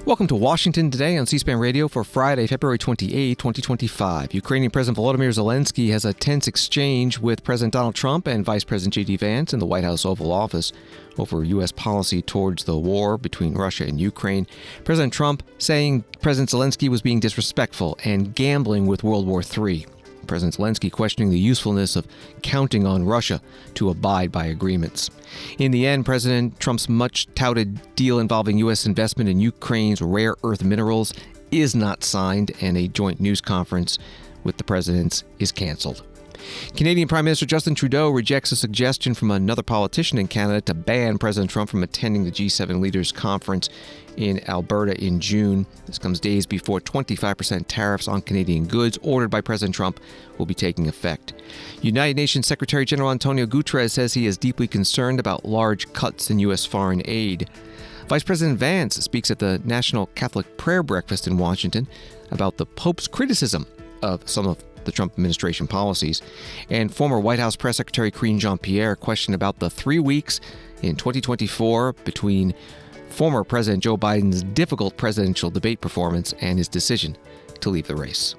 Welcome to Washington Today on C-SPAN Radio for Friday, February 28, 2025. Ukrainian President Volodymyr Zelensky has a tense exchange with President Donald Trump and Vice President J.D. Vance in the White House Oval Office over U.S. policy towards the war between Russia and Ukraine. President Trump saying President Zelensky was being disrespectful and gambling with World War III. President Zelensky questioning the usefulness of counting on Russia to abide by agreements. In the end, President Trump's much-touted deal involving U.S. investment in Ukraine's rare earth minerals is not signed, and a joint news conference with the presidents is canceled. Canadian Prime Minister Justin Trudeau rejects a suggestion from another politician in Canada to ban President Trump from attending the G7 Leaders Conference in Alberta in June. This comes days before 25% tariffs on Canadian goods ordered by President Trump will be taking effect. United Nations Secretary General Antonio Gutteres says he is deeply concerned about large cuts in U.S. foreign aid. Vice President Vance speaks at the National Catholic Prayer Breakfast in Washington about the Pope's criticism of some of the Trump administration policies. And former White House Press Secretary Karine Pierre questioned about the 3 weeks in 2024 between former President Joe Biden's difficult presidential debate performance and his decision to leave the race.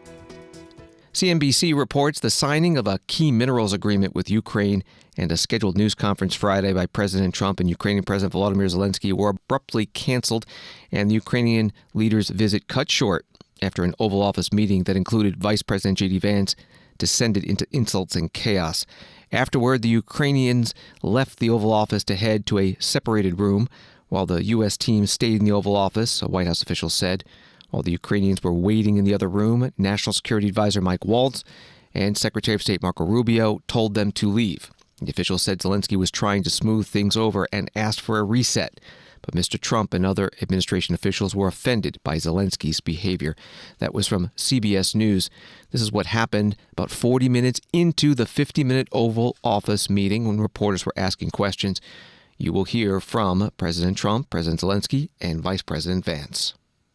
CNBC reports the signing of a key minerals agreement with Ukraine and a scheduled news conference Friday by President Trump and Ukrainian President Volodymyr Zelensky were abruptly canceled, and the Ukrainian leader's visit cut short after an Oval Office meeting that included Vice President J.D. Vance descended into insults and chaos. Afterward, the Ukrainians left the Oval Office to head to a separated room, while the U.S. team stayed in the Oval Office, a White House official said. While the Ukrainians were waiting in the other room, National Security Advisor Mike Waltz and Secretary of State Marco Rubio told them to leave. The official said Zelensky was trying to smooth things over and asked for a reset. But Mr. Trump and other administration officials were offended by Zelensky's behavior. That was from CBS News. This is what happened about 40 minutes into the 50-minute Oval Office meeting when reporters were asking questions. You will hear from President Trump, President Zelensky, and Vice President Vance.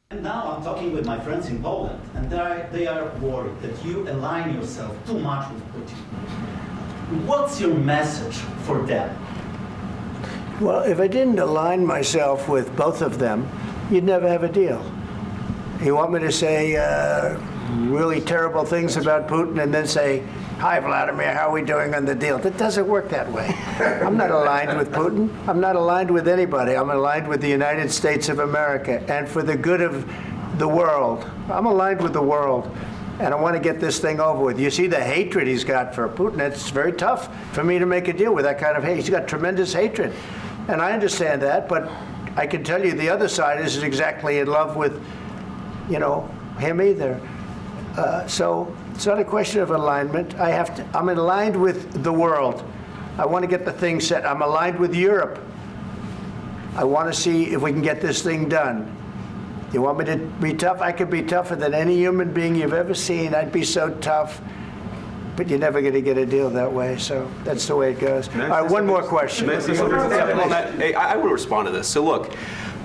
And now I'm talking with my friends in Poland, and they are worried that you align yourself too much with Putin. What's your message for them? Well, if I didn't align myself with both of them, you'd never have a deal. You want me to say really terrible things about Putin and then say, "Hi, Vladimir, how are we doing on the deal?" That doesn't work that way. I'm not aligned with Putin. I'm not aligned with anybody. I'm aligned with the United States of America. And for the good of the world, I'm aligned with the world. And I want to get this thing over with. You see the hatred he's got for Putin. It's very tough for me to make a deal with that kind of hate. He's got tremendous hatred. And I understand that, but I can tell you the other side isn't exactly in love with, him either. So it's not a question of alignment. I'm aligned with the world. I want to get the thing set. I'm aligned with Europe. I want to see if we can get this thing done. You want me to be tough? I could be tougher than any human being you've ever seen. I'd be so tough. But you're never going to get a deal that way, so that's the way it goes. All right, one more question. I want to respond to this. So look,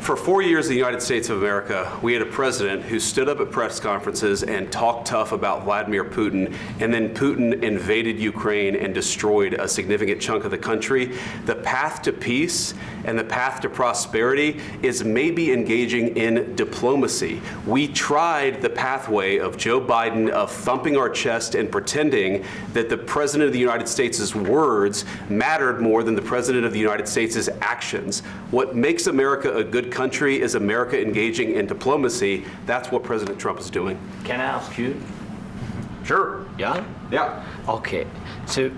for 4 years in the United States of America, we had a president who stood up at press conferences and talked tough about Vladimir Putin, and then Putin invaded Ukraine and destroyed a significant chunk of the country. The path to peace and the path to prosperity is maybe engaging in diplomacy. We tried the pathway of Joe Biden of thumping our chest and pretending that the President of the United States' words mattered more than the President of the United States' actions. What makes America a good country is America engaging in diplomacy. That's what President Trump is doing. Can I ask you? Sure. Yeah? Yeah. Okay. So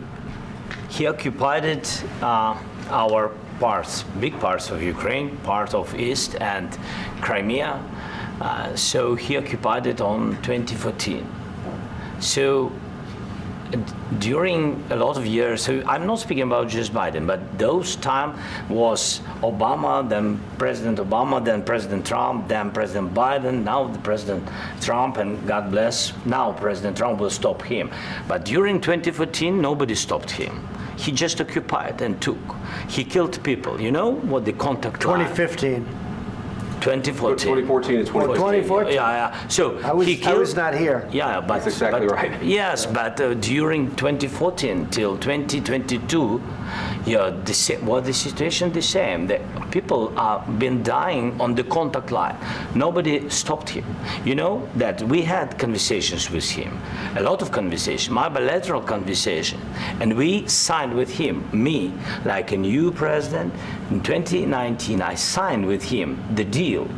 he occupied our parts, big parts of Ukraine, part of East and Crimea. So he occupied it on 2014. So during a lot of years, so I'm not speaking about just Biden, but those time was Obama, then President Obama, then President Trump, then President Biden, now the President Trump, and God bless, now President Trump will stop him. But during 2014, nobody stopped him. He just occupied and took. He killed people. You know what the contact line? 2015. 2014. 2014 and 2014. 2014. Yeah. So I was, he killed. I was not here. Yeah, but That's exactly but- right. Yes, but during 2014 till 2022, yeah, the situation the same. The people have been dying on the contact line. Nobody stopped him. You know that we had conversations with him, a lot of conversations, my bilateral conversation, and we signed with him. Me, like a new president, in 2019, I signed with him the deal.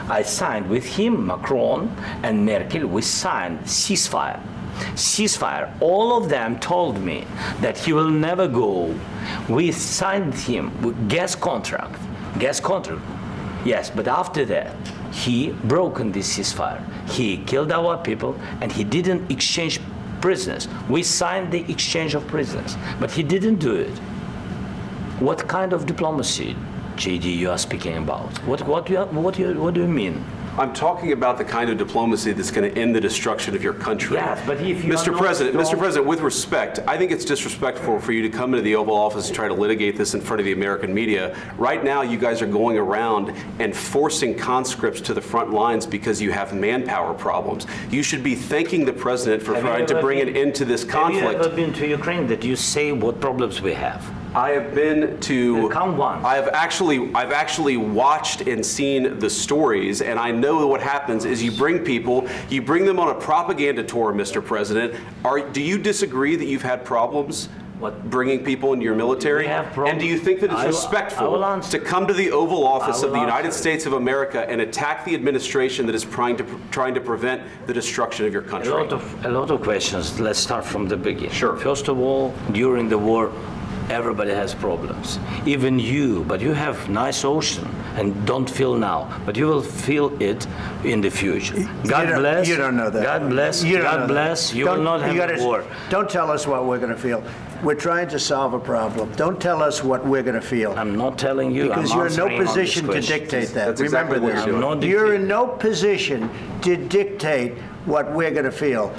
I signed with him, Macron and Merkel, we signed ceasefire. Ceasefire. All of them told me that he will never go. We signed him with gas contract. Yes, but after that, he broken this ceasefire. He killed our people and he didn't exchange prisoners. We signed the exchange of prisoners, but he didn't do it. What kind of diplomacy, JD, you are speaking about? What do you mean? I'm talking about the kind of diplomacy that's going to end the destruction of your country. Yes, but if you Mr. are President, not Mr. President, with respect, I think it's disrespectful for you to come into the Oval Office and try to litigate this in front of the American media. Right now, you guys are going around and forcing conscripts to the front lines because you have manpower problems. You should be thanking the President for trying to bring an end to this conflict. Have you ever been to Ukraine that you say what problems we have? I have been to. Count one. I've actually watched and seen the stories, and I know what happens is you bring them on a propaganda tour, Mr. President. Do you disagree that you've had problems bringing people into your military? We have problems. And do you think that it's respectful to come to the Oval Office of the United States of America and attack the administration that is trying to prevent the destruction of your country? A lot of questions. Let's start from the beginning. Sure. First of all, during the war, everybody has problems, even you, but you have nice ocean and don't feel now, but you will feel it in the future. God bless. You don't know that. God bless. You don't God know bless. that. You will not have a war. Don't tell us what we're going to feel. We're trying to solve a problem. Don't tell us what we're going to feel. I'm not telling you. Because I'm you're in no answering on this position to question. dictate that. That's Remember exactly what this. you're doing. I'm not You're dictating. in no position to dictate what we're going to feel.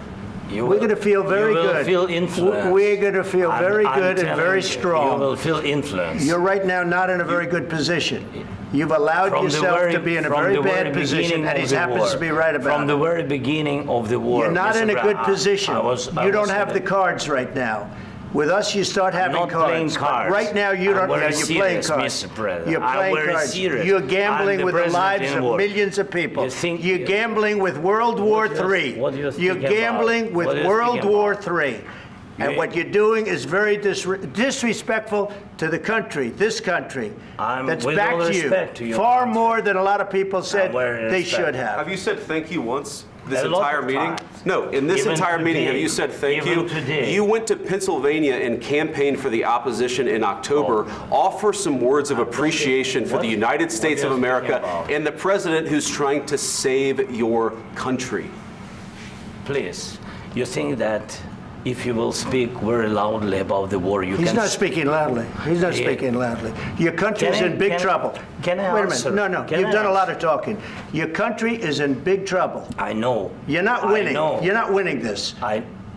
We're going to feel very you will good. Feel influence. We're going to feel very I'm good and telling very you, strong. You will feel influence. You're right now not in a very good position. You've allowed yourself to be in a very bad position, and he happens to be right about it. From the very beginning of the war. You're not in a good position. You don't have the cards right now. With us, you start having I'm not cards. playing But cards. right now, you don't. I'm very You're playing serious, cards. Mr. President. You're I'm playing very cards. serious. You're I'm gambling the with the president lives in of war. millions of people. You think- You're gambling with World War What III. do you think You're about? gambling with What do you World think War about? III. And You- what you're doing is very disrespectful to the country, this country, that's with all backed respect to you your far country. more than a lot of people said very they respect. should have. Have you said thank you once? This A lot entire of meeting? times. No, in this Even entire meeting, today. have you said thank Even you? today. You went to Pennsylvania and campaigned for the opposition in October. Offer some words of appreciation for the United States of are you speaking America about? and the president who's trying to save your country. Please, you think that if you will speak very loudly about the war, you He's can... not speaking loudly. He's not Yeah. speaking loudly. Your country is Can I- in big can I- trouble. can I Wait a answer? minute. No. Can You've I done a lot answer? of talking. Your country is in big trouble. I know. You're not I winning. know. You're not winning this.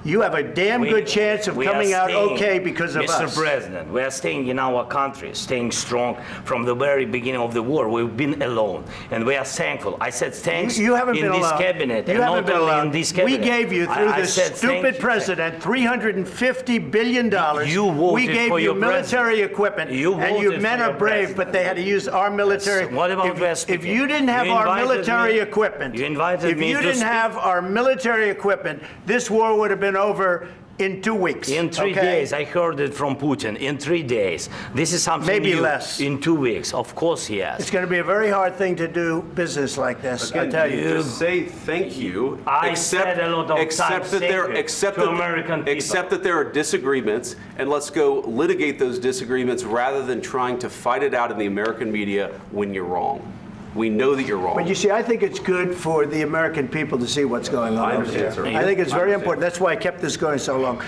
You have a damn We- good chance of we are coming out staying, okay because of Mr. us. President, we are staying in our country, staying strong from the very beginning of the war. We've been alone, and we are thankful. I said thanks You haven't in been this alone. cabinet, You and haven't not been only alone. in this cabinet. We gave you, through I this said thank stupid you. president, $350 billion. You voted we gave for you your military president. equipment, You and you voted men for are your brave, president. but they had to use our military. What about West if speaking? you didn't have You our invited military me- equipment, you invited if me you to didn't speak. have our military equipment, this war would have been over in 2 weeks. In 3 okay? days, I heard it from Putin. In 3 days, this is something Maybe new. less. In 2 weeks, of course he has. It's going to be a very hard thing to do business like this. I Again, tell you. just say thank you. I said a lot of times thank you to American people. Accept that there are disagreements, and let's go litigate those disagreements rather than trying to fight it out in the American media when you're wrong. We know that you're wrong. But you see, I think it's good for the American people to see what's going on I over understand, there. sir. I think it's I very understand. important. That's why I kept this going so long.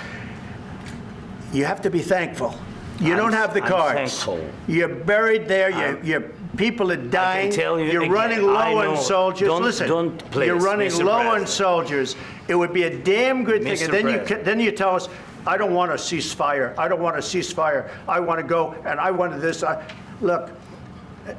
You have to be thankful. You don't have the I'm cards. thankful. You're buried there. Your people are dying. tell you You're again, running low I know. on soldiers. Don't- Listen, don't, please, you're running Mr. low on President. soldiers. It would be a damn good thing. Mr. And then President. then you tell us, I don't want a ceasefire. I don't want a ceasefire. I want to go and I want this. Look,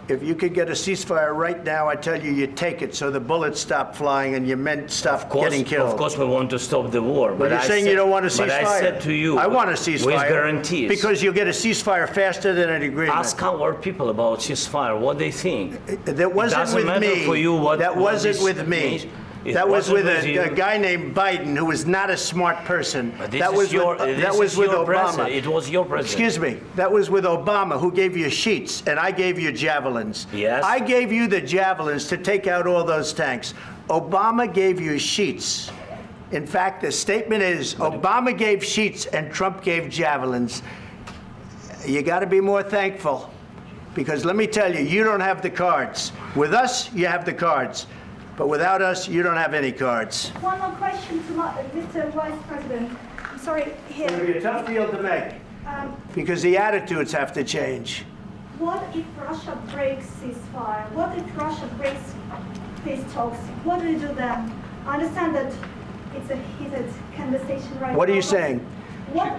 If you could get a ceasefire right now, I tell you, you take it so the bullets stop flying and your men stop getting killed. Of course, we want to stop the war. But you're saying you don't want a ceasefire. But I said to you, I want a ceasefire. With guarantees. Because you'll get a ceasefire faster than an agreement. Ask our people about ceasefire, what they think. That wasn't with me. For you what, that wasn't with me. That was with a guy named Biden, who was not a smart person. That was with Obama. It was your president. Excuse me. That was with Obama, who gave you sheets, and I gave you javelins. Yes. I gave you the javelins to take out all those tanks. Obama gave you sheets. In fact, the statement is Obama gave sheets and Trump gave javelins. You got to be more thankful, because let me tell you, you don't have the cards. With us, you have the cards. But without us, you don't have any cards. One more question to Mr. Vice President. I'm sorry, here. It's going to be a tough deal to make, because the attitudes have to change. What if Russia breaks ceasefire? What if Russia breaks peace talks? What do you do then? I understand that it's a heated conversation right now. What are you saying?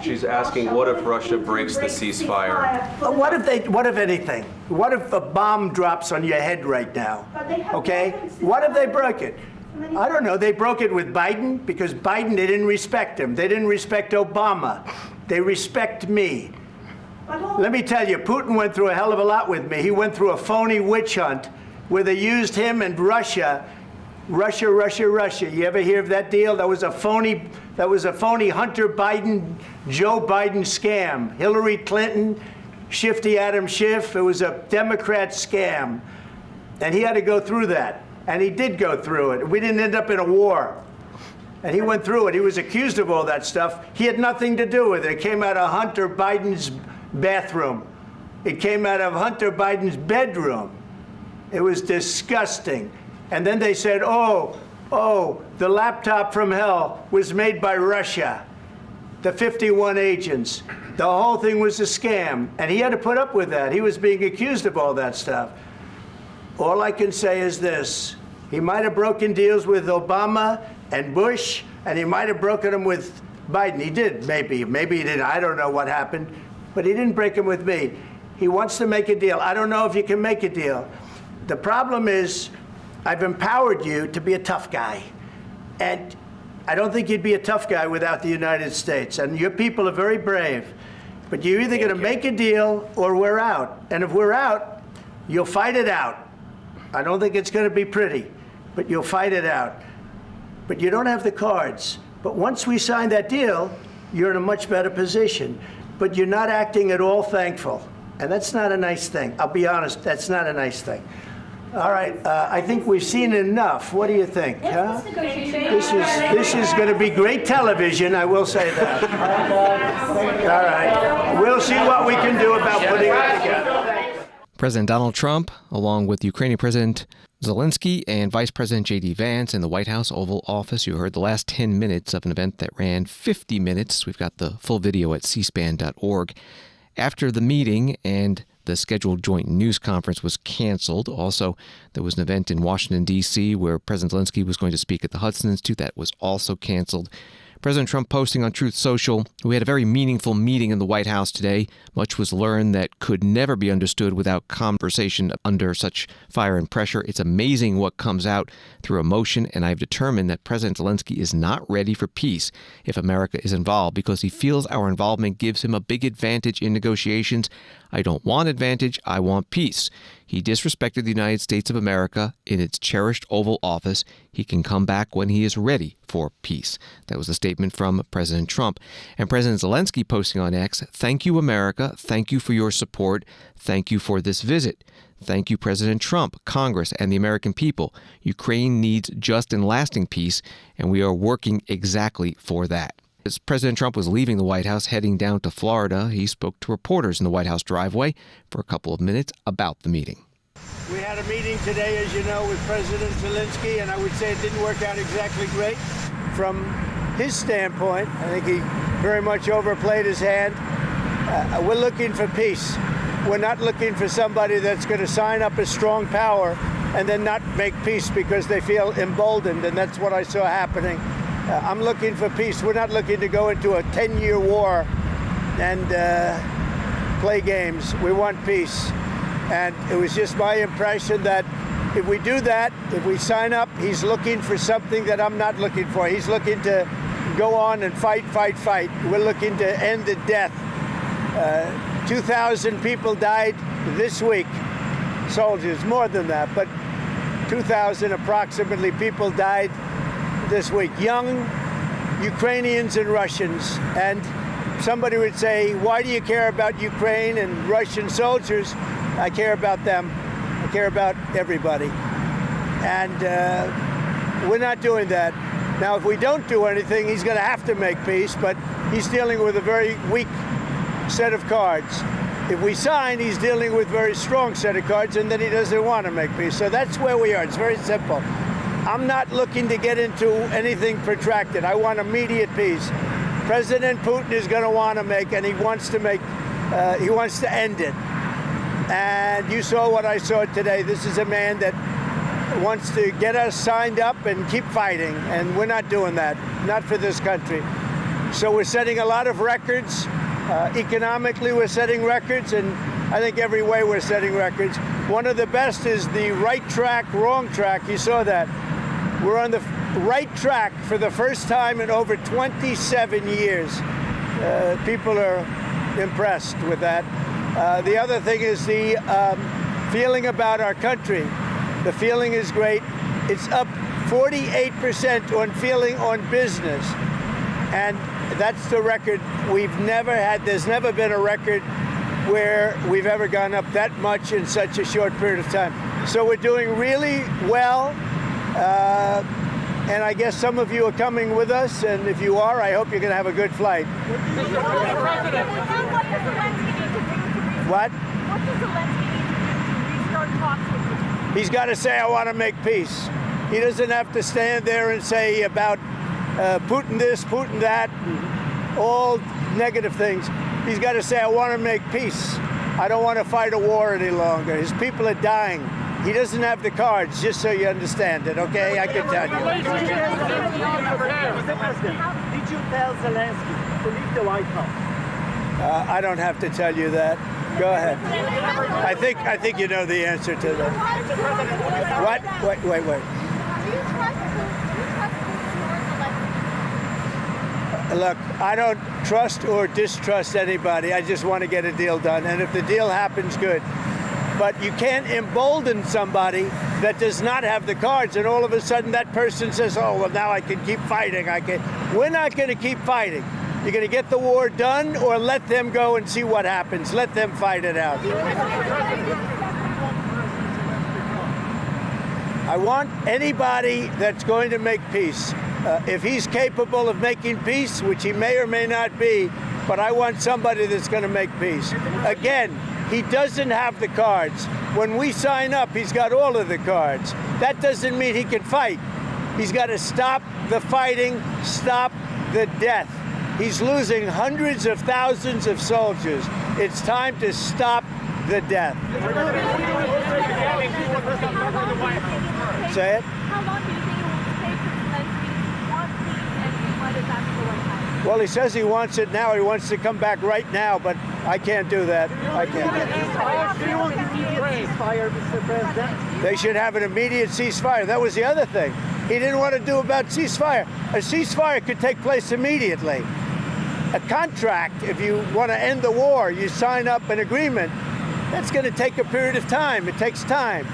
She's asking, what if Russia breaks the ceasefire? What if anything? What if a bomb drops on your head right now? Okay? What if they broke it? I don't know. They broke it with Biden, because Biden, they didn't respect him. They didn't respect Obama. They respect me. Let me tell you, Putin went through a hell of a lot with me. He went through a phony witch hunt where they used him and Russia. Russia. You ever hear of that deal? That was a phony Hunter Biden, Joe Biden scam. Hillary Clinton, Shifty Adam Schiff. It was a Democrat scam. And he had to go through that. And he did go through it. We didn't end up in a war. And he went through it. He was accused of all that stuff. He had nothing to do with it. It came out of Hunter Biden's bathroom. It came out of Hunter Biden's bedroom. It was disgusting. And then they said, oh, the laptop from hell was made by Russia, the 51 agents. The whole thing was a scam, and he had to put up with that. He was being accused of all that stuff. All I can say is this. He might have broken deals with Obama and Bush, and he might have broken them with Biden. He did, maybe. Maybe he didn't. I don't know what happened. But he didn't break them with me. He wants to make a deal. I don't know if you can make a deal. The problem is, I've empowered you to be a tough guy. And I don't think you'd be a tough guy without the United States. And your people are very brave. But you're either going to make a deal or we're out. And if we're out, you'll fight it out. I don't think it's going to be pretty, but you'll fight it out. But you don't have the cards. But once we sign that deal, you're in a much better position. But you're not acting at all thankful. And that's not a nice thing. I'll be honest, that's not a nice thing. All right, I think we've seen enough. What do you think? Huh? This is going to be great television, I will say that. All right, we'll see what we can do about putting it together. President Donald Trump, along with Ukrainian President Zelensky and Vice President J.D. Vance in the White House Oval Office. You heard the last 10 minutes of an event that ran 50 minutes. We've got the full video at cspan.org. After the meeting and the scheduled joint news conference was canceled. Also, there was an event in Washington, D.C., where President Zelensky was going to speak at the Hudson Institute. That was also canceled. President Trump posting on Truth Social, "We had a very meaningful meeting in the White House today. Much was learned that could never be understood without conversation under such fire and pressure. It's amazing what comes out through emotion, and I've determined that President Zelensky is not ready for peace if America is involved because he feels our involvement gives him a big advantage in negotiations. I don't want advantage, I want peace. He disrespected the United States of America in its cherished Oval Office. He can come back when he is ready for peace." That was a statement from President Trump. And President Zelensky posting on X, "Thank you, America. Thank you for your support. Thank you for this visit. Thank you, President Trump, Congress, and the American people. Ukraine needs just and lasting peace, and we are working exactly for that." As President Trump was leaving the White House, heading down to Florida, he spoke to reporters in the White House driveway for a couple of minutes about the meeting. We had a meeting today, as you know, with President Zelensky, and I would say it didn't work out exactly great. From his standpoint, I think he very much overplayed his hand. We're looking for peace. We're not looking for somebody that's going to sign up as strong power and then not make peace because they feel emboldened, and that's what I saw happening. I'm looking for peace. We're not looking to go into a 10-year war and play games. We want peace. And it was just my impression that if we do that, if we sign up, he's looking for something that I'm not looking for. He's looking to go on and fight. We're looking to end the death. 2,000 people died this week, soldiers, more than that, but 2,000 approximately people died this week. Young Ukrainians and Russians. And somebody would say, why do you care about Ukraine and Russian soldiers? I care about them. I care about everybody. And we're not doing that. Now, if we don't do anything, he's going to have to make peace, but he's dealing with a very weak set of cards. If we sign, he's dealing with a very strong set of cards, and then he doesn't want to make peace. So that's where we are. It's very simple. I'm not looking to get into anything protracted. I want immediate peace. President Putin is going to want to make, and he wants to end it. And you saw what I saw today. This is a man that wants to get us signed up and keep fighting, and we're not doing that, not for this country. So we're setting a lot of records. Economically, we're setting records, and I think every way we're setting records. One of the best is the right track, wrong track. You saw that. We're on the right track for the first time in over 27 years. People are impressed with that. The other thing is the feeling about our country. The feeling is great. It's up 48% on feeling on business. And that's the record we've never had. There's never been a record where we've ever gone up that much in such a short period of time. So we're doing really well. And I guess some of you are coming with us. And if you are, I hope you're going to have a good flight. What? What does Zelensky need to do to restart talks with you? He's got to say, I want to make peace. He doesn't have to stand there and say about Putin this, Putin that, and all negative things. He's got to say, I want to make peace. I don't want to fight a war any longer. His people are dying. He doesn't have the cards, just so you understand it, okay? I can tell you. Mr. President, did you tell Zelensky to leave the White House? I don't have to tell you that. Go ahead. I think you know the answer to that. What? Wait. Do you trust Zelensky? Look, I don't trust or distrust anybody. I just want to get a deal done. And if the deal happens, good. But you can't embolden somebody that does not have the cards, and all of a sudden that person says, oh, well, now I can keep fighting. We're not going to keep fighting. You're going to get the war done, or let them go and see what happens. Let them fight it out. I want anybody that's going to make peace. If he's capable of making peace, which he may or may not be, but I want somebody that's going to make peace. Again, he doesn't have the cards. When we sign up, he's got all of the cards. That doesn't mean he can fight. He's got to stop the fighting, stop the death. He's losing hundreds of thousands of soldiers. It's time to stop the death. Say it? How long do you think it will take for Zelensky to want peace and invite us back to the White House? Well, he says he wants it now. He wants to come back right now, but I can't do that. I can't. Do you want immediate ceasefire, Mr. President? They should have an immediate ceasefire. That was the other thing. He didn't want to do about ceasefire. A ceasefire could take place immediately. A contract, if you want to end the war, you sign up an agreement. That's going to take a period of time. It takes time.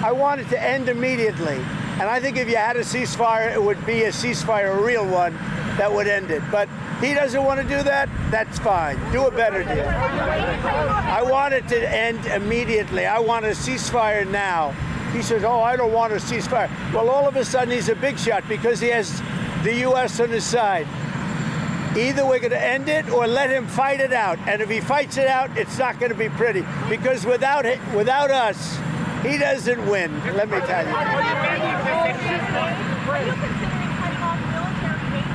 I want it to end immediately. And I think if you had a ceasefire, it would be a ceasefire, a real one, that would end it. But he doesn't want to do that. That's fine. Do a better deal. I want it to end immediately. I want a ceasefire now. He says, oh, I don't want a ceasefire. Well, all of a sudden, he's a big shot because he has the U.S. on his side. Either we're going to end it or let him fight it out. And if he fights it out, it's not going to be pretty. Because without us, he doesn't win, let me tell you. Are you considering cutting off military aid to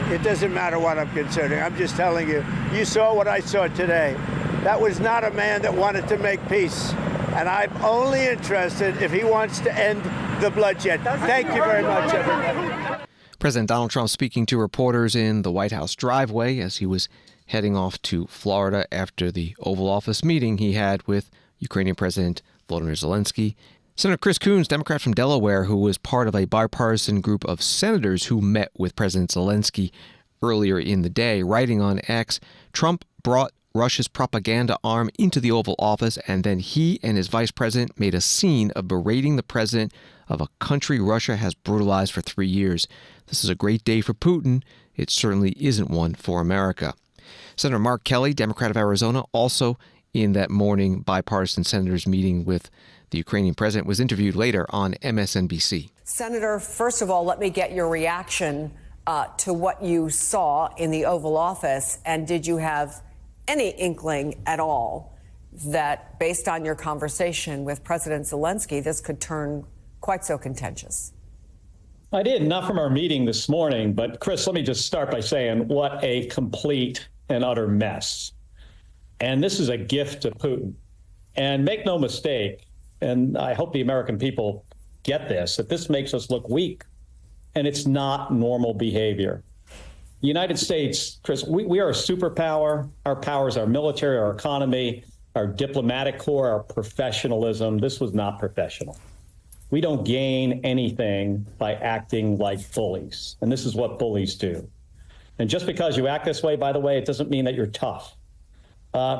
Ukraine? It doesn't matter what I'm considering. I'm just telling you. You saw what I saw today. That was not a man that wanted to make peace. And I'm only interested if he wants to end the bloodshed. Thank you very much, everybody. President Donald Trump speaking to reporters in the White House driveway as he was heading off to Florida after the Oval Office meeting he had with Ukrainian President Volodymyr Zelensky. Senator Chris Coons, Democrat from Delaware, who was part of a bipartisan group of senators who met with President Zelensky earlier in the day, writing on X, Trump brought Russia's propaganda arm into the Oval Office, and then he and his vice president made a scene of berating the president of a country Russia has brutalized for 3 years. This is a great day for Putin. It certainly isn't one for America. Senator Mark Kelly, Democrat of Arizona, also in that morning bipartisan senators meeting with the Ukrainian president, was interviewed later on MSNBC. Senator, first of all, let me get your reaction to what you saw in the Oval Office. And did you have any inkling at all that, based on your conversation with President Zelensky, this could turn quite so contentious? I did, not from our meeting this morning. But, Chris, let me just start by saying what a complete and utter mess. And this is a gift to Putin. And make no mistake, and I hope the American people get this, that this makes us look weak. And it's not normal behavior. The United States, Chris, we are a superpower. Our powers, our military, our economy, our diplomatic corps, our professionalism. This was not professional. We don't gain anything by acting like bullies. And this is what bullies do. And just because you act this way, by the way, it doesn't mean that you're tough.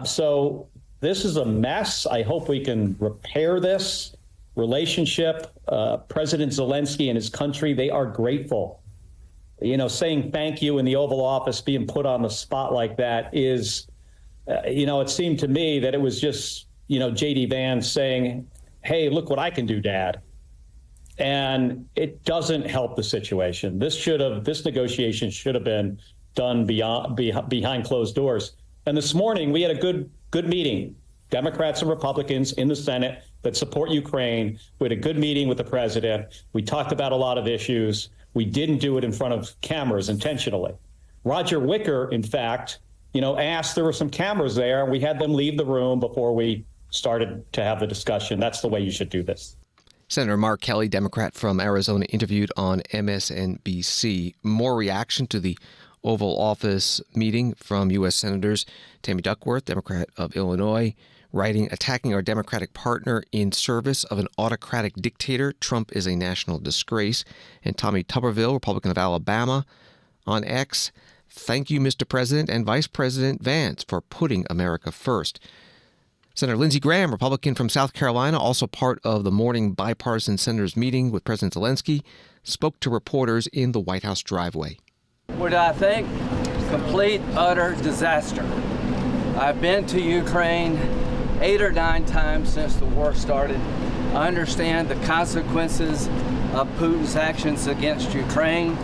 So this is a mess. I hope we can repair this relationship. President Zelensky and his country, they are grateful. You know, saying thank you in the Oval Office, being put on the spot like that is, it seemed to me that it was just, J.D. Vance saying, hey, look what I can do, Dad. And it doesn't help the situation. This negotiation should have been done behind closed doors. And this morning we had a good meeting, Democrats and Republicans in the Senate that support Ukraine. We had a good meeting with the president. We talked about a lot of issues. We didn't do it in front of cameras intentionally. Roger Wicker, in fact, asked, there were some cameras there, and we had them leave the room before we started to have the discussion. That's the way you should do this. Senator Mark Kelly, Democrat from Arizona, interviewed on MSNBC. More reaction to the Oval Office meeting from U.S. Senators Tammy Duckworth, Democrat of Illinois, writing, attacking our Democratic partner in service of an autocratic dictator. Trump is a national disgrace. And Tommy Tuberville, Republican of Alabama, on X, thank you, Mr. President and Vice President Vance, for putting America first. Senator Lindsey Graham, Republican from South Carolina, also part of the morning bipartisan senators meeting with President Zelensky, spoke to reporters in the White House driveway. What I think, complete, utter disaster. I've been to Ukraine 8 or 9 times since the war started. I understand the consequences of Putin's actions against Ukraine.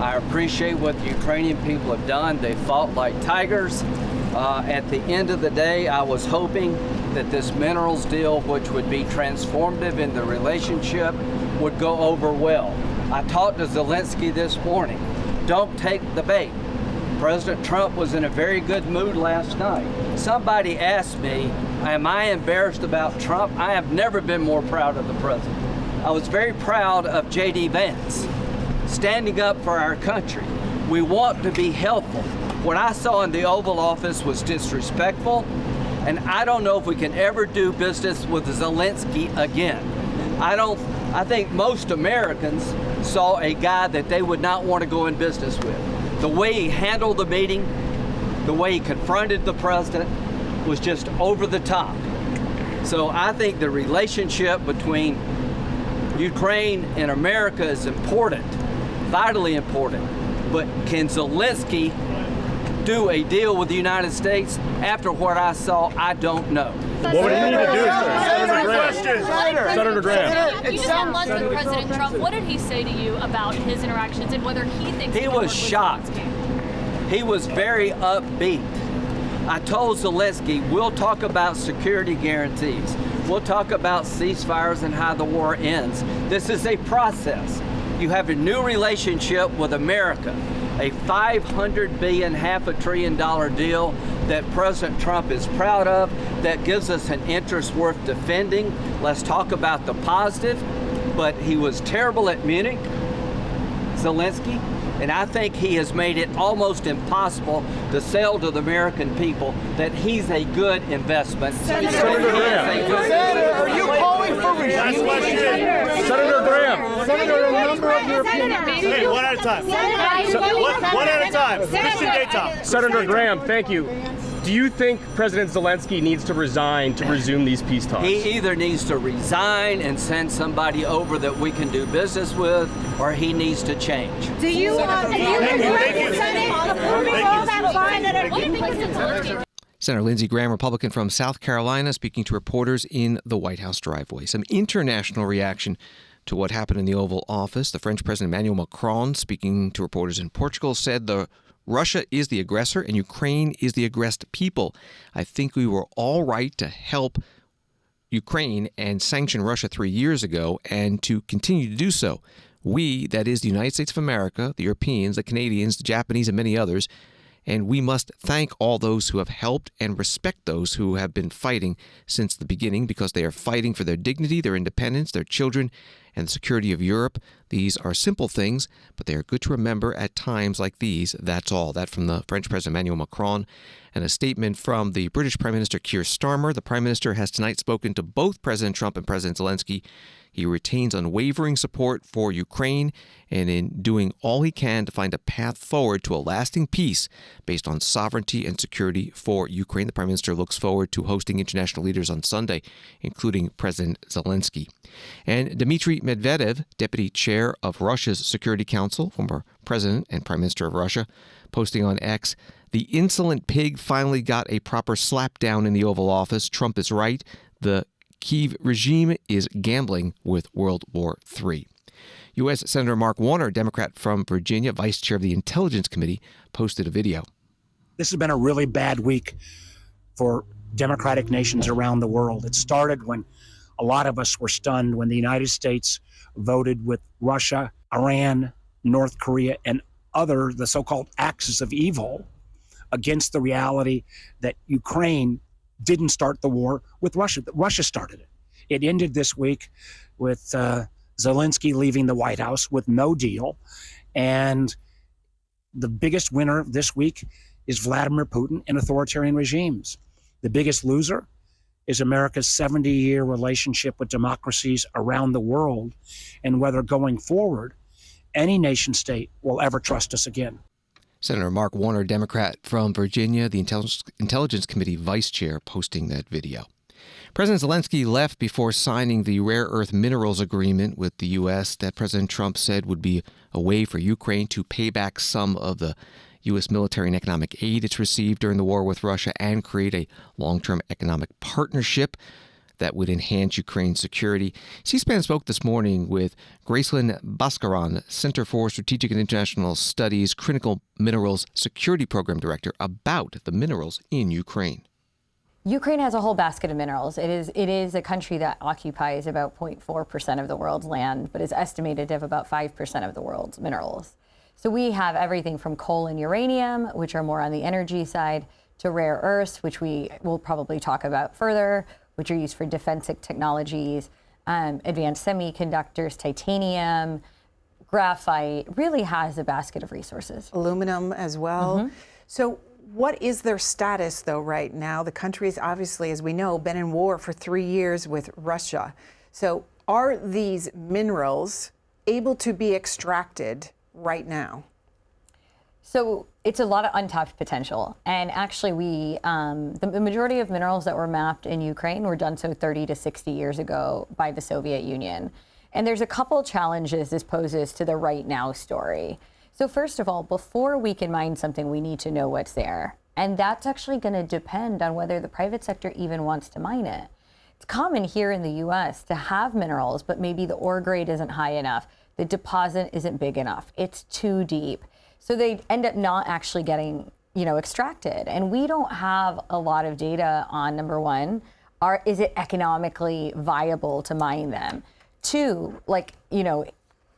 I appreciate what the Ukrainian people have done. They fought like tigers. At the end of the day, I was hoping that this minerals deal, which would be transformative in the relationship, would go over well. I talked to Zelensky this morning. Don't take the bait. President Trump was in a very good mood last night. Somebody asked me, am I embarrassed about Trump? I have never been more proud of the president. I was very proud of J.D. Vance, standing up for our country. We want to be helpful. What I saw in the Oval Office was disrespectful, and I don't know if we can ever do business with Zelensky again. I think most Americans saw a guy that they would not want to go in business with. The way he handled the meeting, the way he confronted the president was just over the top. So I think the relationship between Ukraine and America is important, vitally important. But can Zelensky do a deal with the United States? After what I saw, I don't know. What would he need to do, sir? Senator Graham. You just met with President Trump. What did he say to you about his interactions and whether he thinks he was shocked? He was very upbeat. I told Zelensky, we'll talk about security guarantees. We'll talk about ceasefires and how the war ends. This is a process. You have a new relationship with America, a $500 billion, $500 billion deal that President Trump is proud of, that gives us an interest worth defending. Let's talk about the positive. But he was terrible at Munich, Zelensky. And I think he has made it almost impossible to sell to the American people that he's a good investment. Senator are you calling for regime? Senator Graham. Senator, a number of European... Hey, one at a time. One at a time. Christian Daytop. Senator Graham, thank you. Do you think President Zelensky needs to resign to resume these peace talks? He either needs to resign and send somebody over that we can do business with, or he needs to change. Do you direct the Senate approving all that fine? Senator Lindsey Graham, Republican from South Carolina, speaking to reporters in the White House driveway. Some international reaction to what happened in the Oval Office. The French President Emmanuel Macron, speaking to reporters in Portugal, said Russia is the aggressor and Ukraine is the aggressed people. I think we were all right to help Ukraine and sanction Russia 3 years ago and to continue to do so. We, that is the United States of America, the Europeans, the Canadians, the Japanese, and many others, and we must thank all those who have helped and respect those who have been fighting since the beginning, because they are fighting for their dignity, their independence, their children, and the security of Europe. These are simple things, but they are good to remember at times like these. That's all. That from the French President Emmanuel Macron. And a statement from the British Prime Minister Keir Starmer. The Prime Minister has tonight spoken to both President Trump and President Zelensky. He retains unwavering support for Ukraine and in doing all he can to find a path forward to a lasting peace based on sovereignty and security for Ukraine. The Prime Minister looks forward to hosting international leaders on Sunday, including President Zelensky. And Dmitry Medvedev, deputy chair of Russia's Security Council, former president and prime minister of Russia, posting on X, "The insolent pig finally got a proper slapdown in the Oval Office. Trump is right. The Kyiv regime is gambling with World War III." U.S. Senator Mark Warner, Democrat from Virginia, vice chair of the Intelligence Committee, posted a video. This has been a really bad week for democratic nations around the world. It started when a lot of us were stunned when the United States voted with Russia, Iran, North Korea, and the so-called axis of evil against the reality that Ukraine didn't start the war with Russia. Russia started it. It ended this week with Zelensky leaving the White House with no deal. And the biggest winner this week is Vladimir Putin and authoritarian regimes. The biggest loser is America's 70-year relationship with democracies around the world, and whether going forward, any nation state will ever trust us again. Senator Mark Warner, Democrat from Virginia, the Intelligence Committee vice chair, posting that video. President Zelensky left before signing the rare earth minerals agreement with the U.S. that President Trump said would be a way for Ukraine to pay back some of the U.S. military and economic aid it's received during the war with Russia and create a long-term economic partnership that would enhance Ukraine's security. C-SPAN spoke this morning with Gracelyn Bhaskaran, Center for Strategic and International Studies, Critical Minerals Security Program Director, about the minerals in Ukraine. Ukraine has a whole basket of minerals. It is a country that occupies about 0.4% of the world's land, but is estimated to have about 5% of the world's minerals. So we have everything from coal and uranium, which are more on the energy side, to rare earths, which we will probably talk about further, which are used for defensive technologies, advanced semiconductors, titanium, graphite. Really has a basket of resources. Aluminum as well. Mm-hmm. So what is their status, though, right now? The country is obviously, as we know, been in war for 3 years with Russia. So are these minerals able to be extracted right now? So it's a lot of untapped potential. And actually, the majority of minerals that were mapped in Ukraine were done so 30 to 60 years ago by the Soviet Union. And there's a couple challenges this poses to the right now story. So first of all, before we can mine something, we need to know what's there. And that's actually going to depend on whether the private sector even wants to mine it. It's common here in the US to have minerals, but maybe the ore grade isn't high enough. The deposit isn't big enough. It's too deep. So they end up not actually getting, extracted. And we don't have a lot of data on, number one, is it economically viable to mine them? Two,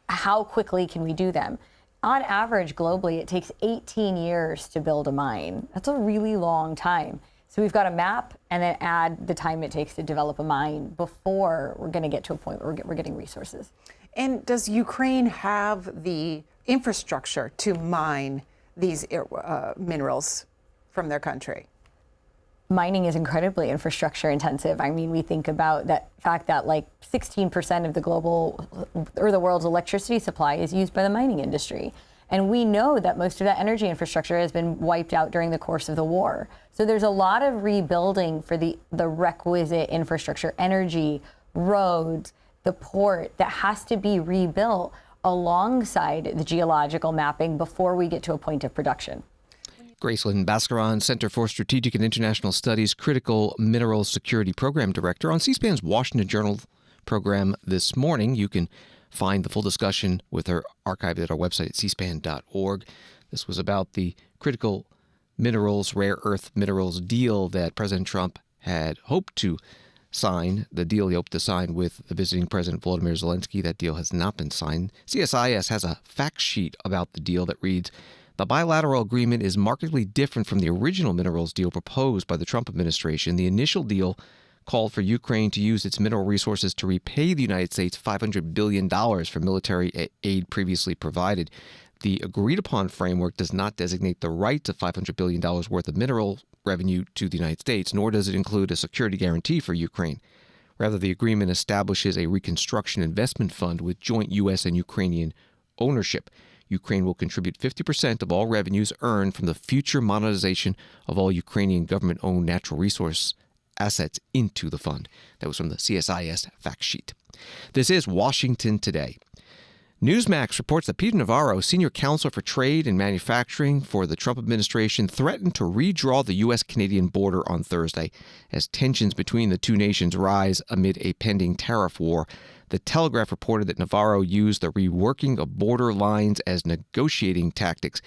how quickly can we do them? On average, globally, it takes 18 years to build a mine. That's a really long time. So we've got to map and then add the time it takes to develop a mine before we're going to get to a point where we're getting resources. And does Ukraine have the infrastructure to mine these minerals from their country? Mining is incredibly infrastructure intensive. I mean, we think about that fact that like 16% of the global or the world's electricity supply is used by the mining industry. And we know that most of that energy infrastructure has been wiped out during the course of the war. So there's a lot of rebuilding for the requisite infrastructure, energy, roads, the port that has to be rebuilt alongside the geological mapping before we get to a point of production. Gracelyn Bhaskaran, Center for Strategic and International Studies Critical Minerals Security Program Director on C-SPAN's Washington Journal program this morning. You can find the full discussion with her archived at our website at cspan.org. This was about the critical minerals, rare earth minerals deal that President Trump had hoped to sign, the deal he hoped to sign with the visiting President Volodymyr Zelensky. That deal has not been signed. CSIS has a fact sheet about the deal that reads, the bilateral agreement is markedly different from the original minerals deal proposed by the Trump administration. The initial deal called for Ukraine to use its mineral resources to repay the United States $500 billion for military aid previously provided. The agreed-upon framework does not designate the right to $500 billion worth of mineral revenue to the United States, nor does it include a security guarantee for Ukraine. Rather, the agreement establishes a reconstruction investment fund with joint U.S. and Ukrainian ownership. Ukraine will contribute 50% of all revenues earned from the future monetization of all Ukrainian government-owned natural resource assets into the fund. That was from the CSIS fact sheet. This is Washington Today. Newsmax reports that Peter Navarro, senior counsel for trade and manufacturing for the Trump administration, threatened to redraw the U.S.-Canadian border on Thursday as tensions between the two nations rise amid a pending tariff war. The Telegraph reported that Navarro used the reworking of border lines as negotiating tactics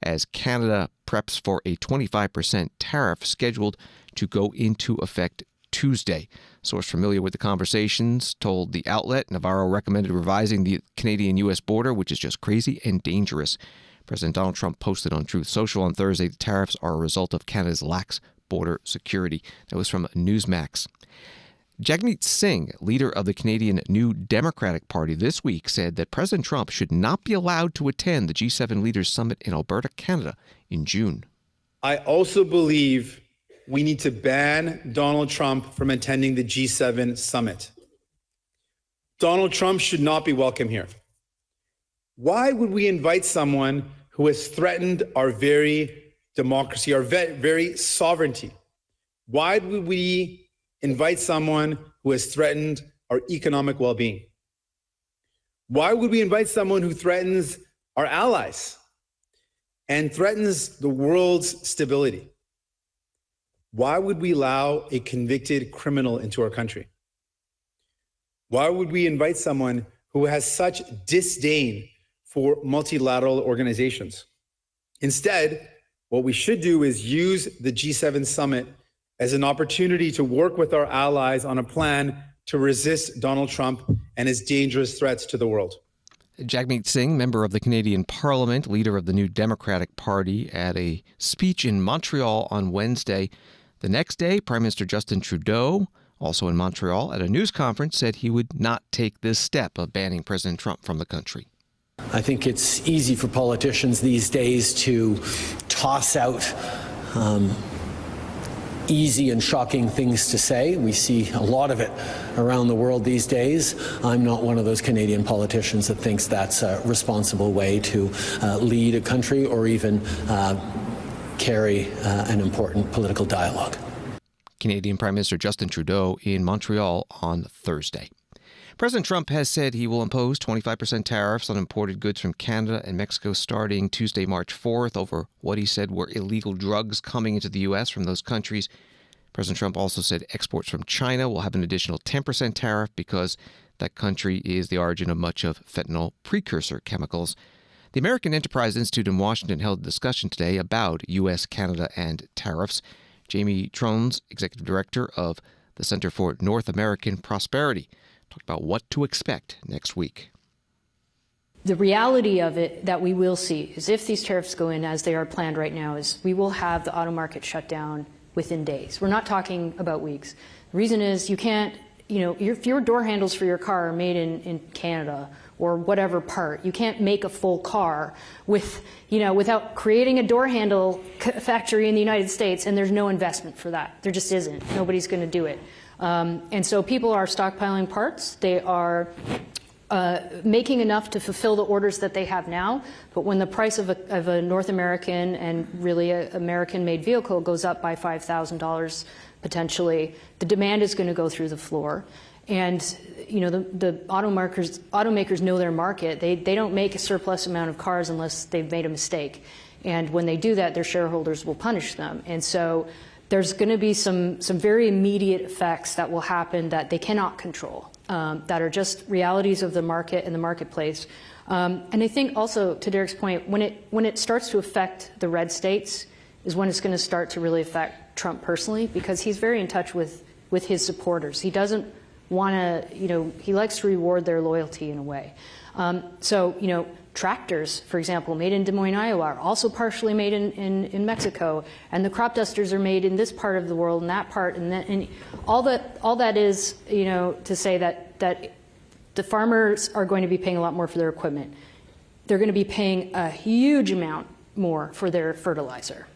as Canada preps for a 25% tariff scheduled to go into effect Tuesday. Source familiar with the conversations told the outlet Navarro recommended revising the Canadian-U.S. border, which is just crazy and dangerous. President Donald Trump posted on Truth Social on Thursday the tariffs are a result of Canada's lax border security. That was from Newsmax. Jagmeet Singh, leader of the Canadian New Democratic Party, this week said that President Trump should not be allowed to attend the G7 Leaders Summit in Alberta, Canada, in June. I also believe we need to ban Donald Trump from attending the G7 summit. Donald Trump should not be welcome here. Why would we invite someone who has threatened our very democracy, our very sovereignty? Why would we invite someone who has threatened our economic well-being? Why would we invite someone who threatens our allies and threatens the world's stability? Why would we allow a convicted criminal into our country? Why would we invite someone who has such disdain for multilateral organizations? Instead, what we should do is use the G7 summit as an opportunity to work with our allies on a plan to resist Donald Trump and his dangerous threats to the world. Jagmeet Singh, member of the Canadian Parliament, leader of the New Democratic Party, at a speech in Montreal on Wednesday. The next day, Prime Minister Justin Trudeau, also in Montreal, at a news conference, said he would not take this step of banning President Trump from the country. I think it's easy for politicians these days to toss out easy and shocking things to say. We see a lot of it around the world these days. I'm not one of those Canadian politicians that thinks that's a responsible way to lead a country or even carry an important political dialogue. Canadian Prime Minister Justin Trudeau in Montreal on Thursday. President Trump has said he will impose 25% tariffs on imported goods from Canada and Mexico starting Tuesday, March 4th, over what he said were illegal drugs coming into the U.S. from those countries. President Trump also said exports from China will have an additional 10% tariff because that country is the origin of much of fentanyl precursor chemicals. The American Enterprise Institute in Washington held a discussion today about U.S., Canada, and tariffs. Jamie Trones, executive director of the Center for North American Prosperity, talked about what to expect next week. The reality of it that we will see is if these tariffs go in as they are planned right now is we will have the auto market shut down within days. We're not talking about weeks. The reason is you can't, if your door handles for your car are made in Canada or whatever part, you can't make a full car without creating a door handle factory in the United States, and there's no investment for that. There just isn't. Nobody's going to do it. And so people are stockpiling parts. They are making enough to fulfill the orders that they have now, but when the price of a North American and really an American-made vehicle goes up by $5,000 potentially, the demand is going to go through the floor. And the automakers know their market. They don't make a surplus amount of cars unless they've made a mistake. And when they do that, their shareholders will punish them. And so there's going to be some very immediate effects that will happen that they cannot control, that are just realities of the market and the marketplace. And I think also, to Derek's point, when it starts to affect the red states is when it's going to start to really affect Trump personally, because he's very in touch with his supporters. He doesn't want to, he likes to reward their loyalty in a way. So, tractors, for example, made in Des Moines, Iowa, are also partially made in Mexico, and the crop dusters are made in this part of the world and that part, and all that is, to say that the farmers are going to be paying a lot more for their equipment. They're going to be paying a huge amount more for their fertilizer.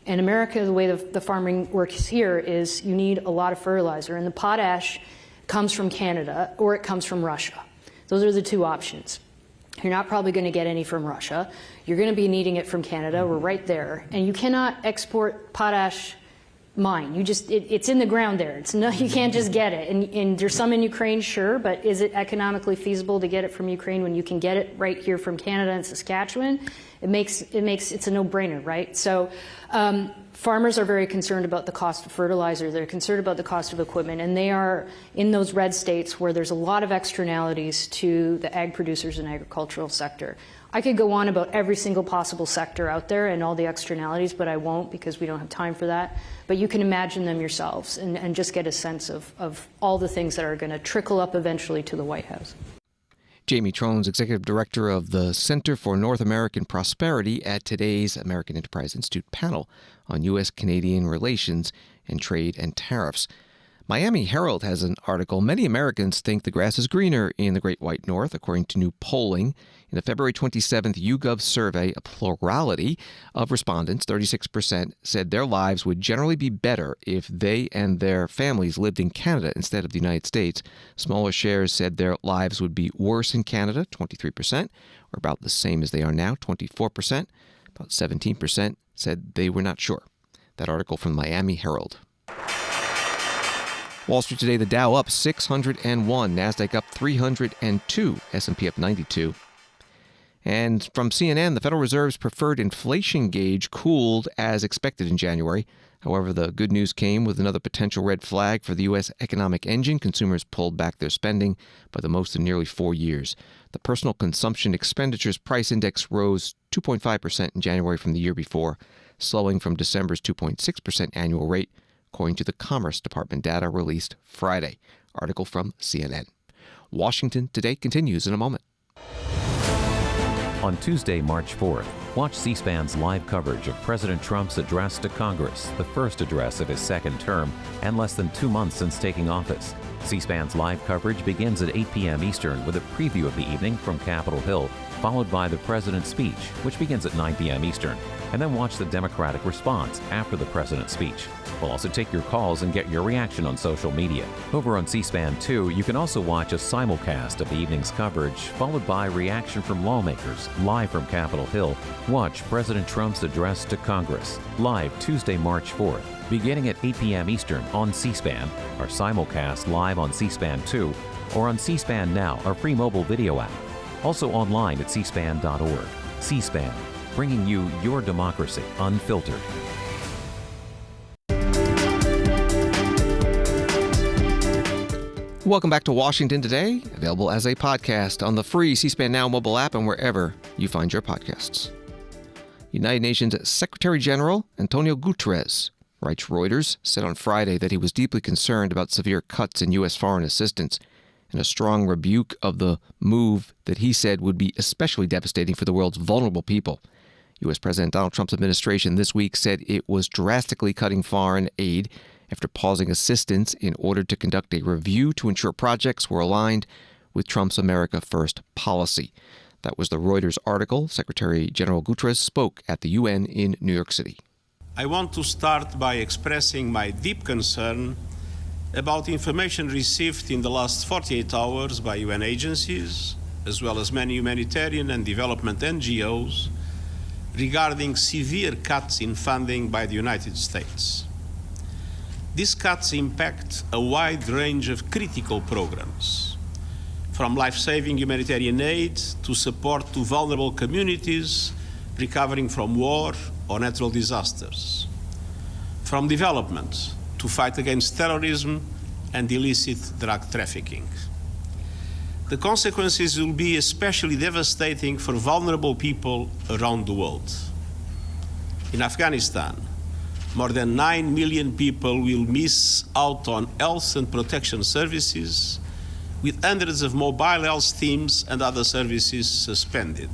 In America, the way the farming works here is you need a lot of fertilizer, and the potash comes from Canada or it comes from Russia. Those are the two options. You're not probably going to get any from Russia. You're going to be needing it from Canada. We're right there. And you cannot export potash mine. It's in the ground there. You can't just get it. And there's some in Ukraine, sure, but is it economically feasible to get it from Ukraine when you can get it right here from Canada and Saskatchewan? It's a no-brainer, right? So farmers are very concerned about the cost of fertilizer. They're concerned about the cost of equipment, and they are in those red states where there's a lot of externalities to the ag producers and agricultural sector. I could go on about every single possible sector out there and all the externalities, but I won't because we don't have time for that. But you can imagine them yourselves and just get a sense of all the things that are going to trickle up eventually to the White House. Jamie Trones, Executive Director of the Center for North American Prosperity at today's American Enterprise Institute panel on U.S.-Canadian relations and trade and tariffs. Miami Herald has an article. Many Americans think the grass is greener in the Great White North, according to new polling. In a February 27th YouGov survey, a plurality of respondents, 36%, said their lives would generally be better if they and their families lived in Canada instead of the United States. Smaller shares said their lives would be worse in Canada, 23%, or about the same as they are now, 24%. About 17% said they were not sure. That article from Miami Herald. Wall Street today, the Dow up 601, NASDAQ up 302, S&P up 92. And from CNN, the Federal Reserve's preferred inflation gauge cooled as expected in January. However, the good news came with another potential red flag for the U.S. economic engine. Consumers pulled back their spending by the most in nearly 4 years. The Personal Consumption Expenditures Price Index rose 2.5% in January from the year before, slowing from December's 2.6% annual rate, according to the Commerce Department data released Friday. Article from CNN. Washington Today continues in a moment. On Tuesday, March 4th, watch C-SPAN's live coverage of President Trump's address to Congress, the first address of his second term, and less than 2 months since taking office. C-SPAN's live coverage begins at 8 p.m. Eastern with a preview of the evening from Capitol Hill, followed by the President's speech, which begins at 9 p.m. Eastern, and then watch the Democratic response after the President's speech. We'll also take your calls and get your reaction on social media. Over on C-SPAN 2, you can also watch a simulcast of the evening's coverage, followed by reaction from lawmakers, live from Capitol Hill. Watch President Trump's address to Congress, live Tuesday, March 4th, beginning at 8 p.m. Eastern on C-SPAN, our simulcast live on C-SPAN 2, or on C-SPAN Now, our free mobile video app. Also online at cspan.org. C-SPAN, bringing you your democracy unfiltered. Welcome back to Washington Today, available as a podcast on the free C-SPAN Now mobile app and wherever you find your podcasts. United Nations Secretary General Antonio Gutteres, writes Reuters, said on Friday that he was deeply concerned about severe cuts in U.S. foreign assistance and a strong rebuke of the move that he said would be especially devastating for the world's vulnerable people. U.S. President Donald Trump's administration this week said it was drastically cutting foreign aid after pausing assistance in order to conduct a review to ensure projects were aligned with Trump's America First policy. That was the Reuters article. Secretary General Gutteres spoke at the UN in New York City. I want to start by expressing my deep concern about information received in the last 48 hours by UN agencies, as well as many humanitarian and development NGOs, regarding severe cuts in funding by the United States. These cuts impact a wide range of critical programs, from life-saving humanitarian aid to support to vulnerable communities recovering from war or natural disasters, from development to fight against terrorism and illicit drug trafficking. The consequences will be especially devastating for vulnerable people around the world. In Afghanistan, more than 9 million people will miss out on health and protection services, with hundreds of mobile health teams and other services suspended.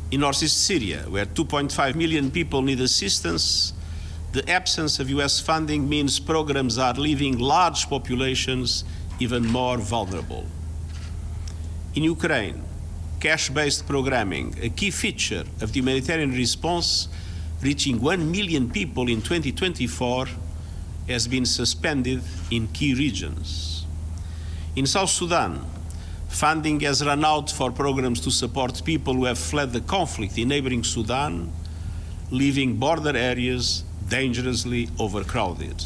In northeast Syria, where 2.5 million people need assistance, the absence of US funding means programs are leaving large populations even more vulnerable. In Ukraine, cash-based programming, a key feature of the humanitarian response, reaching 1 million people in 2024, has been suspended in key regions. In South Sudan, funding has run out for programs to support people who have fled the conflict in neighboring Sudan, leaving border areas dangerously overcrowded.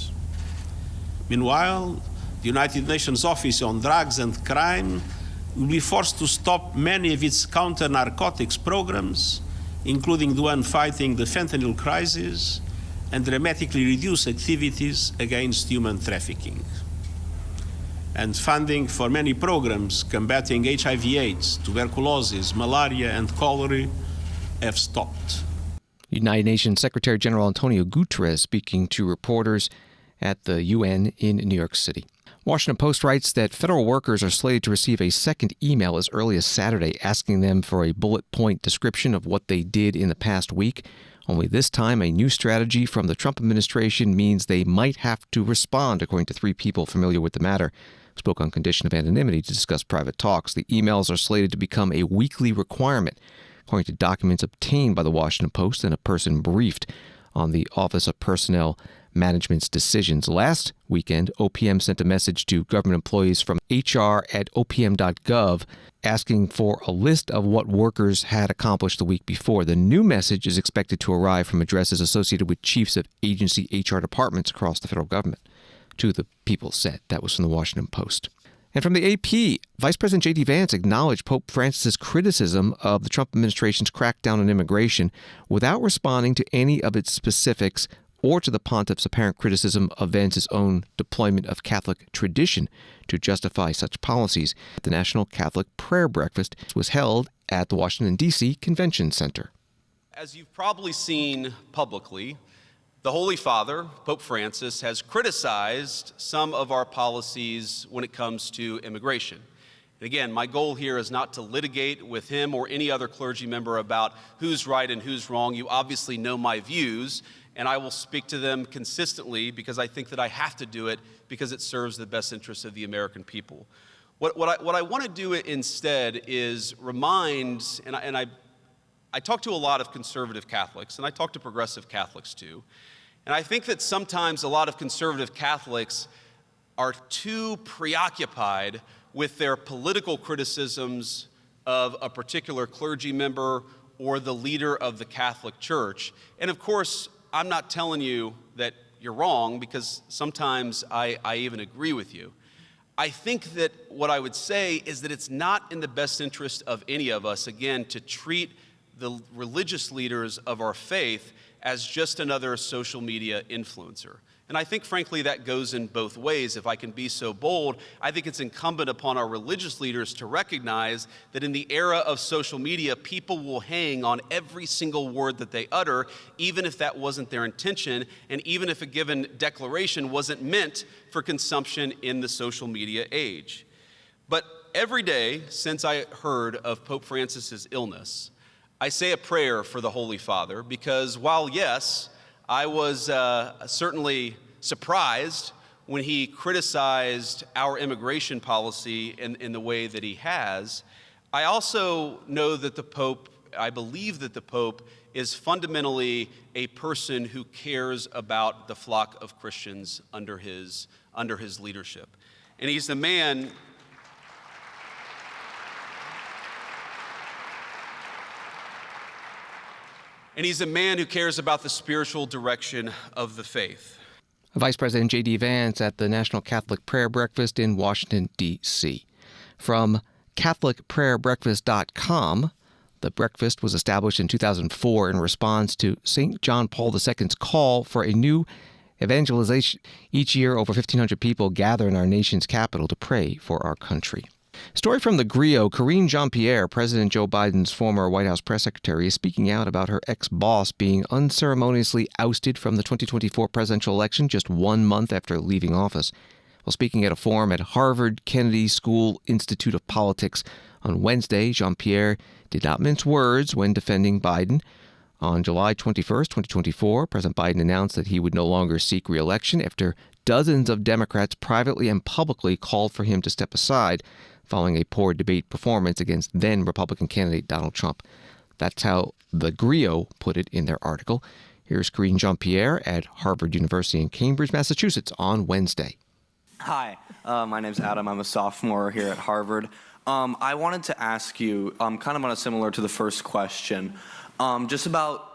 Meanwhile, the United Nations Office on Drugs and Crime will be forced to stop many of its counter-narcotics programs, including the one fighting the fentanyl crisis, and dramatically reduce activities against human trafficking. And funding for many programs combating HIV/AIDS, tuberculosis, malaria, and cholera have stopped. United Nations Secretary General Antonio Gutteres speaking to reporters at the UN in New York City. Washington Post writes that federal workers are slated to receive a second email as early as Saturday asking them for a bullet point description of what they did in the past week. Only this time, a new strategy from the Trump administration means they might have to respond, according to 3 people familiar with the matter who spoke on condition of anonymity to discuss private talks. The emails are slated to become a weekly requirement, according to documents obtained by the Washington Post and a person briefed on the Office of Personnel Management's decisions. Last weekend, OPM sent a message to government employees from hr@opm.gov asking for a list of what workers had accomplished the week before. The new message is expected to arrive from addresses associated with chiefs of agency HR departments across the federal government. 2 of the people said. That was from the Washington Post. And from the AP, Vice President J.D. Vance acknowledged Pope Francis' criticism of the Trump administration's crackdown on immigration without responding to any of its specifics or to the pontiff's apparent criticism of Vance's own deployment of Catholic tradition to justify such policies. The National Catholic Prayer Breakfast was held at the Washington, D.C. Convention Center. As you've probably seen publicly, the Holy Father, Pope Francis, has criticized some of our policies when it comes to immigration. And again, my goal here is not to litigate with him or any other clergy member about who's right and who's wrong. You obviously know my views, and I will speak to them consistently because I think that I have to do it because it serves the best interests of the American people. What I want to do instead is remind, and I talk to a lot of conservative Catholics, and I talk to progressive Catholics too, and I think that sometimes a lot of conservative Catholics are too preoccupied with their political criticisms of a particular clergy member or the leader of the Catholic Church. And of course, I'm not telling you that you're wrong, because sometimes I even agree with you. I think that what I would say is that it's not in the best interest of any of us, again, to treat the religious leaders of our faith as just another social media influencer. And I think, frankly, that goes in both ways. If I can be so bold, I think it's incumbent upon our religious leaders to recognize that in the era of social media, people will hang on every single word that they utter, even if that wasn't their intention, and even if a given declaration wasn't meant for consumption in the social media age. But every day since I heard of Pope Francis's illness, I say a prayer for the Holy Father because while, yes, I was certainly surprised when he criticized our immigration policy in the way that he has, I also know that I believe that the Pope is fundamentally a person who cares about the flock of Christians under his leadership. And he's the man who cares about the spiritual direction of the faith. Vice President J.D. Vance at the National Catholic Prayer Breakfast in Washington, D.C. From CatholicPrayerBreakfast.com, the breakfast was established in 2004 in response to St. John Paul II's call for a new evangelization. Each year, over 1,500 people gather in our nation's capital to pray for our country. Story from the Griot. Karine Jean-Pierre, President Joe Biden's former White House press secretary, is speaking out about her ex-boss being unceremoniously ousted from the 2024 presidential election just 1 month after leaving office. While speaking at a forum at Harvard Kennedy School Institute of Politics on Wednesday, Jean-Pierre did not mince words when defending Biden. On July 21st, 2024, President Biden announced that he would no longer seek re-election after dozens of Democrats privately and publicly called for him to step aside following a poor debate performance against then-Republican candidate Donald Trump. That's how the Griot put it in their article. Here's Karine Jean-Pierre at Harvard University in Cambridge, Massachusetts on Wednesday. Hi, my name's Adam. I'm a sophomore here at Harvard. I wanted to ask you, kind of on a similar to the first question, just about,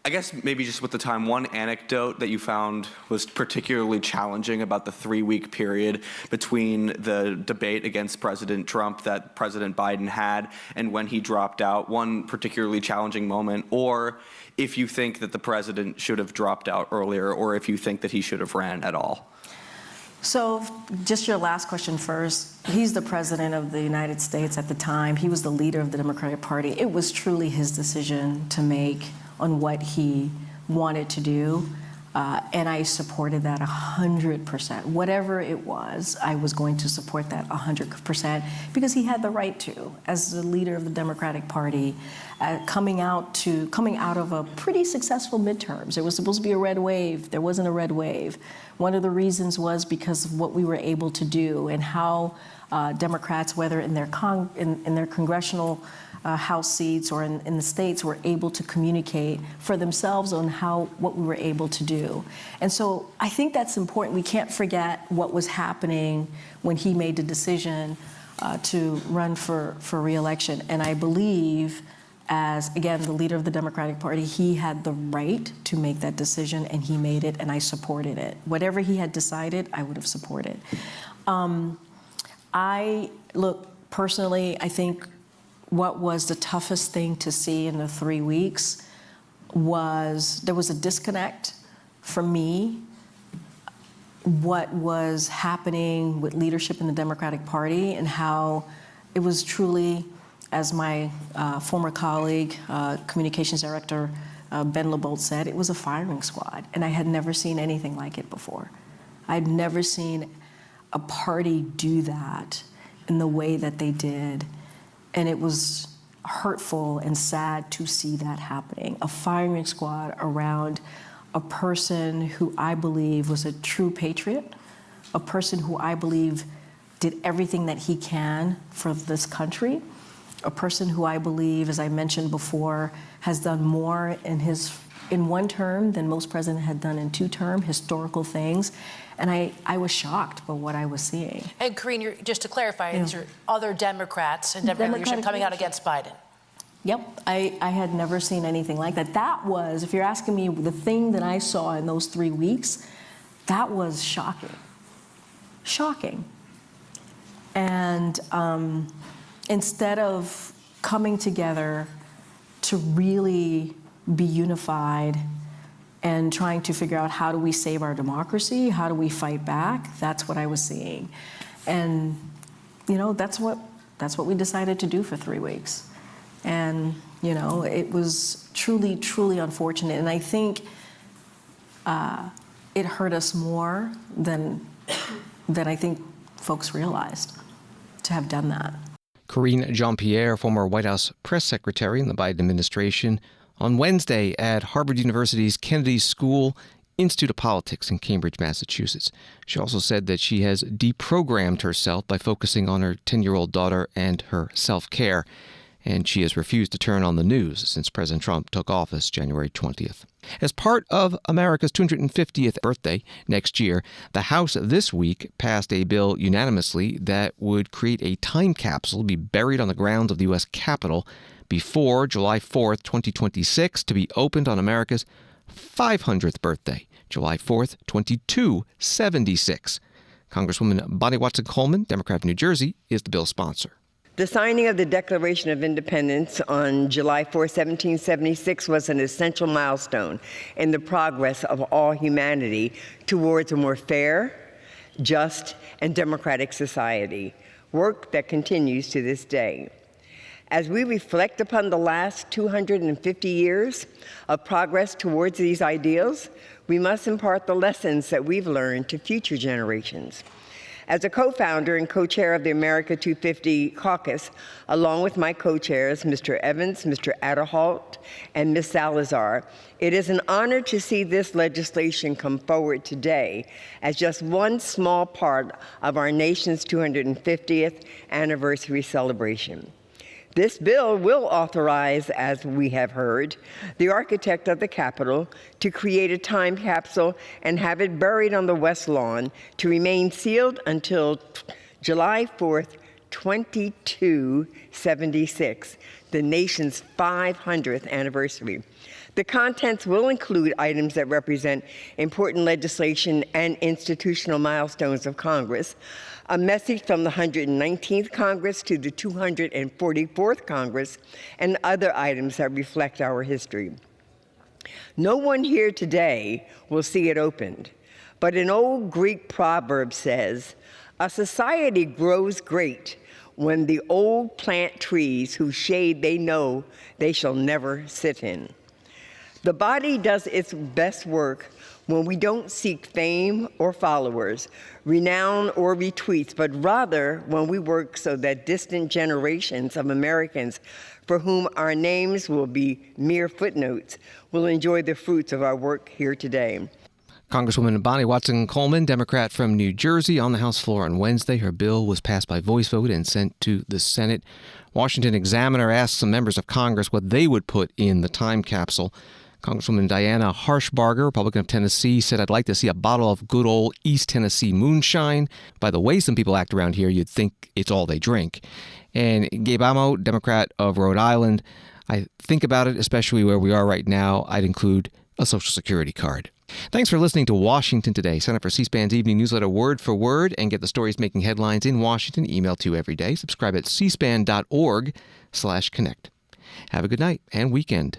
I guess maybe just with the time, one anecdote that you found was particularly challenging about the 3-week period between the debate against President Trump that President Biden had and when he dropped out, one particularly challenging moment, or if you think that the president should have dropped out earlier, or if you think that he should have ran at all. So just your last question first. He's the president of the United States at the time. He was the leader of the Democratic Party. It was truly his decision to make on what he wanted to do. And I supported that 100%. Whatever it was, I was going to support that 100% because he had the right to, as the leader of the Democratic Party, coming out of a pretty successful midterms. There was supposed to be a red wave. There wasn't a red wave. One of the reasons was because of what we were able to do and how Democrats, whether in their congressional House seats or in the states, were able to communicate for themselves on what we were able to do. And so I think that's important. We can't forget what was happening when he made the decision to run for re-election. And I believe, as, again, the leader of the Democratic Party, he had the right to make that decision, and he made it, and I supported it. Whatever he had decided, I would have supported. Personally, I think what was the toughest thing to see in the 3 weeks was there was a disconnect for me, what was happening with leadership in the Democratic Party and how it was truly, as my former colleague, communications director Ben LeBolt said, it was a firing squad. And I had never seen anything like it before. I'd never seen a party do that in the way that they did. And it was hurtful and sad to see that happening. A firing squad around a person who I believe was a true patriot, a person who I believe did everything that he can for this country, a person who I believe, as I mentioned before, has done more in one term than most presidents had done in 2 terms, historical things. And I was shocked by what I was seeing. And Karine, just to clarify, these are other Democrats and Democratic leadership coming out against Biden. Yep, I had never seen anything like that. That was, if you're asking me the thing that I saw in those 3 weeks, that was shocking. Shocking. And instead of coming together to really be unified and trying to figure out how do we save our democracy, how do we fight back, that's what I was seeing. And, that's what we decided to do for 3 weeks. And, it was truly, truly unfortunate. And I think it hurt us more than I think folks realized to have done that. Karine Jean-Pierre, former White House press secretary in the Biden administration, on Wednesday at Harvard University's Kennedy School Institute of Politics in Cambridge, Massachusetts. She also said that she has deprogrammed herself by focusing on her 10-year-old daughter and her self-care, and she has refused to turn on the news since President Trump took office January 20th. As part of America's 250th birthday next year, the House this week passed a bill unanimously that would create a time capsule to be buried on the grounds of the U.S. Capitol before July 4th, 2026, to be opened on America's 500th birthday, July 4th, 2276. Congresswoman Bonnie Watson-Coleman, Democrat of New Jersey, is the bill's sponsor. The signing of the Declaration of Independence on July 4, 1776 was an essential milestone in the progress of all humanity towards a more fair, just, and democratic society, work that continues to this day. As we reflect upon the last 250 years of progress towards these ideals, we must impart the lessons that we've learned to future generations. As a co-founder and co-chair of the America 250 Caucus, along with my co-chairs, Mr. Evans, Mr. Adderholt, and Ms. Salazar, it is an honor to see this legislation come forward today as just one small part of our nation's 250th anniversary celebration. This bill will authorize, as we have heard, the architect of the Capitol to create a time capsule and have it buried on the West Lawn to remain sealed until July 4th, 2276, the nation's 500th anniversary. The contents will include items that represent important legislation and institutional milestones of Congress, a message from the 119th Congress to the 244th Congress, and other items that reflect our history. No one here today will see it opened, but an old Greek proverb says, "A society grows great when the old plant trees whose shade they know they shall never sit in." The body does its best work when we don't seek fame or followers, renown or retweets, but rather when we work so that distant generations of Americans for whom our names will be mere footnotes will enjoy the fruits of our work here today. Congresswoman Bonnie Watson-Coleman, Democrat from New Jersey, on the House floor on Wednesday. Her bill was passed by voice vote and sent to the Senate. Washington Examiner asked some members of Congress what they would put in the time capsule. Congresswoman Diana Harshbarger, Republican of Tennessee, said, "I'd like to see a bottle of good old East Tennessee moonshine. By the way some people act around here, you'd think it's all they drink." And Gabe Amo, Democrat of Rhode Island, "I think about it, especially where we are right now, I'd include a Social Security card." Thanks for listening to Washington Today. Sign up for C-SPAN's evening newsletter Word for Word and get the stories making headlines in Washington emailed to you every day. Subscribe at cspan.org/connect. Have a good night and weekend.